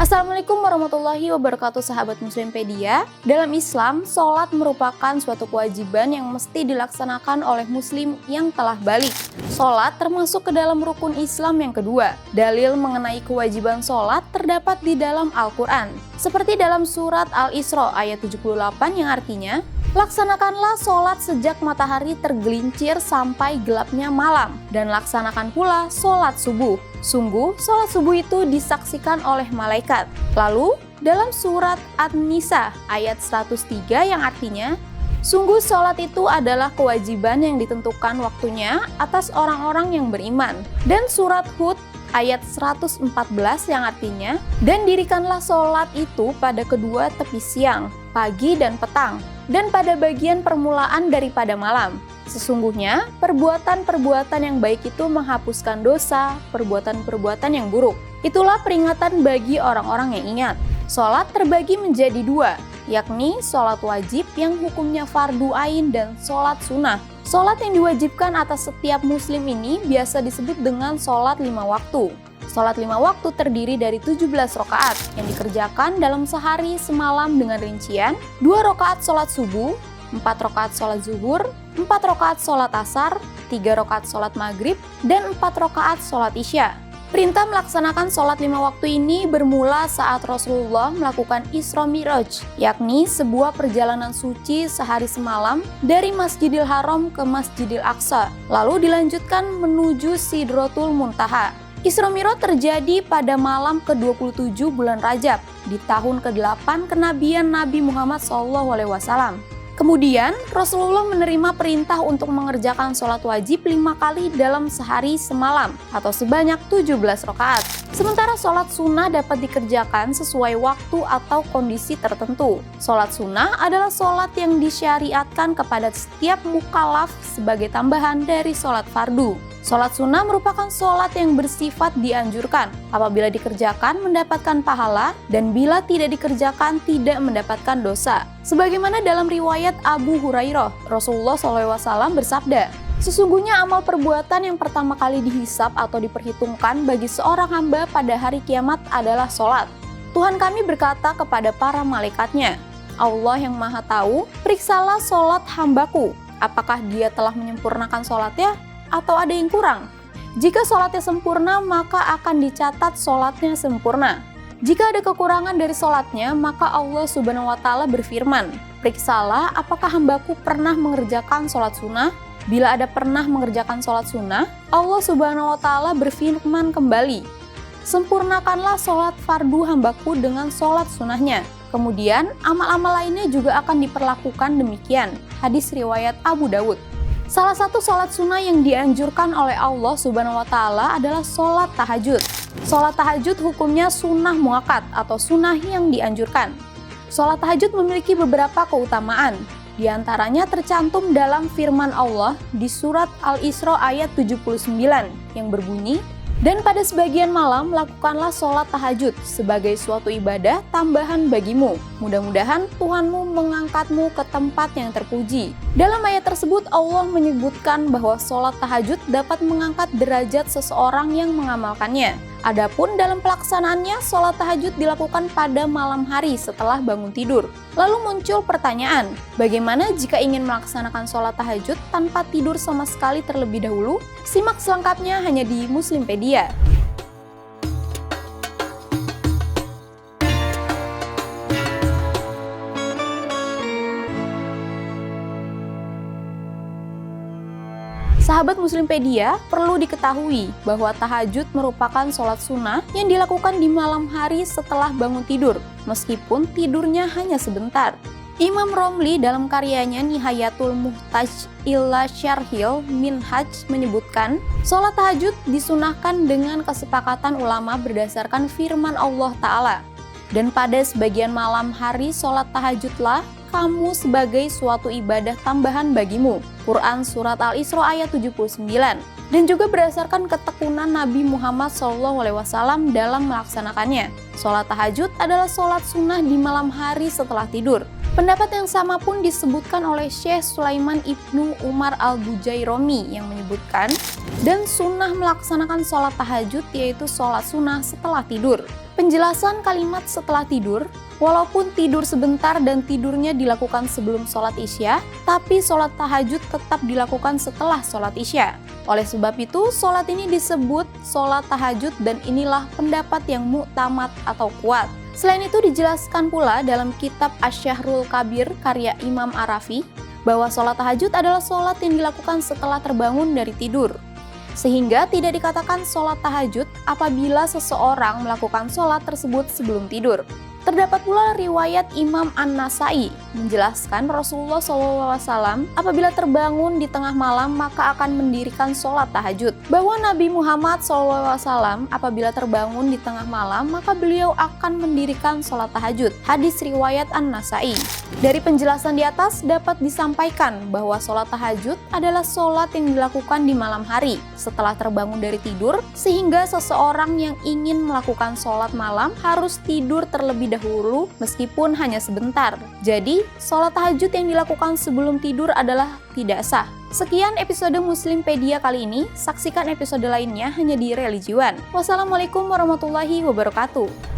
Assalamualaikum warahmatullahi wabarakatuh sahabat Muslimpedia. Dalam Islam, sholat merupakan suatu kewajiban yang mesti dilaksanakan oleh muslim yang telah balik. Sholat termasuk ke dalam rukun Islam yang kedua. Dalil mengenai kewajiban sholat terdapat di dalam Al-Quran. Seperti dalam surat Al-Isra ayat 78 yang artinya, laksanakanlah sholat sejak matahari tergelincir sampai gelapnya malam, dan laksanakan pula sholat subuh. Sungguh, sholat subuh itu disaksikan oleh malaikat. Lalu, dalam surat An-Nisa ayat 103 yang artinya, sungguh sholat itu adalah kewajiban yang ditentukan waktunya atas orang-orang yang beriman. Dan surat Hud ayat 114 yang artinya, dan dirikanlah sholat itu pada kedua tepi siang, pagi dan petang, dan pada bagian permulaan daripada malam. Sesungguhnya, perbuatan-perbuatan yang baik itu menghapuskan dosa, perbuatan-perbuatan yang buruk. Itulah peringatan bagi orang-orang yang ingat. Sholat terbagi menjadi dua, yakni sholat wajib yang hukumnya fardu ain dan sholat sunnah. Sholat yang diwajibkan atas setiap muslim ini biasa disebut dengan sholat 5 waktu. Sholat 5 waktu terdiri dari 17 rakaat yang dikerjakan dalam sehari semalam dengan rincian 2 rakaat sholat subuh, 4 rakaat sholat zuhur, 4 rakaat sholat asar, 3 rakaat sholat maghrib, dan 4 rakaat sholat isya. Perintah melaksanakan sholat 5 waktu ini bermula saat Rasulullah melakukan Isra Mi'raj, yakni sebuah perjalanan suci sehari semalam dari Masjidil Haram ke Masjidil Aqsa, lalu dilanjutkan menuju Sidratul Muntaha. Isra Mi'raj terjadi pada malam ke-27 bulan Rajab, di tahun ke-8 kenabian Nabi Muhammad SAW. Kemudian, Rasulullah menerima perintah untuk mengerjakan sholat wajib 5 kali dalam sehari semalam, atau sebanyak 17 rakaat. Sementara sholat sunnah dapat dikerjakan sesuai waktu atau kondisi tertentu. Sholat sunnah adalah sholat yang disyariatkan kepada setiap mukallaf sebagai tambahan dari sholat fardu. Sholat sunnah merupakan sholat yang bersifat dianjurkan. Apabila dikerjakan mendapatkan pahala, dan bila tidak dikerjakan tidak mendapatkan dosa. Sebagaimana dalam riwayat Abu Hurairah, Rasulullah SAW bersabda, sesungguhnya amal perbuatan yang pertama kali dihisab atau diperhitungkan bagi seorang hamba pada hari kiamat adalah sholat. Tuhan kami berkata kepada para malaikatnya, Allah yang maha tahu, periksalah sholat hambaku, apakah dia telah menyempurnakan sholatnya atau ada yang kurang. Jika sholatnya sempurna, maka akan dicatat sholatnya sempurna. Jika ada kekurangan dari sholatnya, maka Allah Subhanahu wa Ta'ala berfirman, periksalah apakah hambaku pernah mengerjakan sholat sunnah. Bila ada pernah mengerjakan sholat sunnah, Allah Subhanahu wa Ta'ala berfirman kembali, sempurnakanlah sholat fardu hambaku dengan sholat sunnahnya. Kemudian, amal-amal lainnya juga akan diperlakukan demikian. Hadis riwayat Abu Dawud. Salah satu sholat sunnah yang dianjurkan oleh Allah Subhanahu wa Ta'ala adalah sholat tahajud. Sholat tahajud hukumnya sunnah muakkad atau sunnah yang dianjurkan. Sholat tahajud memiliki beberapa keutamaan. Di antaranya tercantum dalam firman Allah di surat Al-Isra ayat 79 yang berbunyi, dan pada sebagian malam lakukanlah sholat tahajud sebagai suatu ibadah tambahan bagimu. Mudah-mudahan Tuhanmu mengangkatmu ke tempat yang terpuji. Dalam ayat tersebut Allah menyebutkan bahwa sholat tahajud dapat mengangkat derajat seseorang yang mengamalkannya. Adapun dalam pelaksanaannya, sholat tahajud dilakukan pada malam hari setelah bangun tidur. Lalu muncul pertanyaan, bagaimana jika ingin melaksanakan sholat tahajud tanpa tidur sama sekali terlebih dahulu? Simak selengkapnya hanya di Muslimpedia. Sahabat Muslimpedia, perlu diketahui bahwa tahajud merupakan sholat sunnah yang dilakukan di malam hari setelah bangun tidur, meskipun tidurnya hanya sebentar. Imam Romli dalam karyanya Nihayatul Muhtaj ila Syarhil Minhaj menyebutkan, sholat tahajud disunahkan dengan kesepakatan ulama berdasarkan firman Allah Ta'ala. Dan pada sebagian malam hari sholat tahajudlah kamu sebagai suatu ibadah tambahan bagimu. Quran Surat Al-Isra ayat 79. Dan juga berdasarkan ketekunan Nabi Muhammad SAW dalam melaksanakannya. Sholat tahajud adalah sholat sunnah di malam hari setelah tidur. Pendapat yang sama pun disebutkan oleh Syekh Sulaiman Ibnu Umar Al-Bujairomi yang menyebutkan, dan sunnah melaksanakan sholat tahajud yaitu sholat sunnah setelah tidur. Penjelasan kalimat setelah tidur, walaupun tidur sebentar dan tidurnya dilakukan sebelum sholat isya, tapi sholat tahajud tetap dilakukan setelah sholat isya. Oleh sebab itu, sholat ini disebut sholat tahajud dan inilah pendapat yang mu'tamad atau kuat. Selain itu dijelaskan pula dalam kitab Asy-Syahrul Kabir karya Imam Arafi, bahwa sholat tahajud adalah sholat yang dilakukan setelah terbangun dari tidur. Sehingga tidak dikatakan sholat tahajud apabila seseorang melakukan sholat tersebut sebelum tidur. Terdapat pula riwayat Imam An-Nasai menjelaskan Rasulullah SAW apabila terbangun di tengah malam maka akan mendirikan sholat tahajud. Bahwa Nabi Muhammad SAW apabila terbangun di tengah malam maka beliau akan mendirikan sholat tahajud. Hadis riwayat An-Nasai. Dari penjelasan di atas dapat disampaikan bahwa sholat tahajud adalah sholat yang dilakukan di malam hari setelah terbangun dari tidur, sehingga seseorang yang ingin melakukan sholat malam harus tidur terlebih dahulu meskipun hanya sebentar. Jadi, sholat tahajud yang dilakukan sebelum tidur adalah tidak sah. Sekian episode Muslimpedia kali ini, saksikan episode lainnya hanya di Religiwan. Wassalamualaikum warahmatullahi wabarakatuh.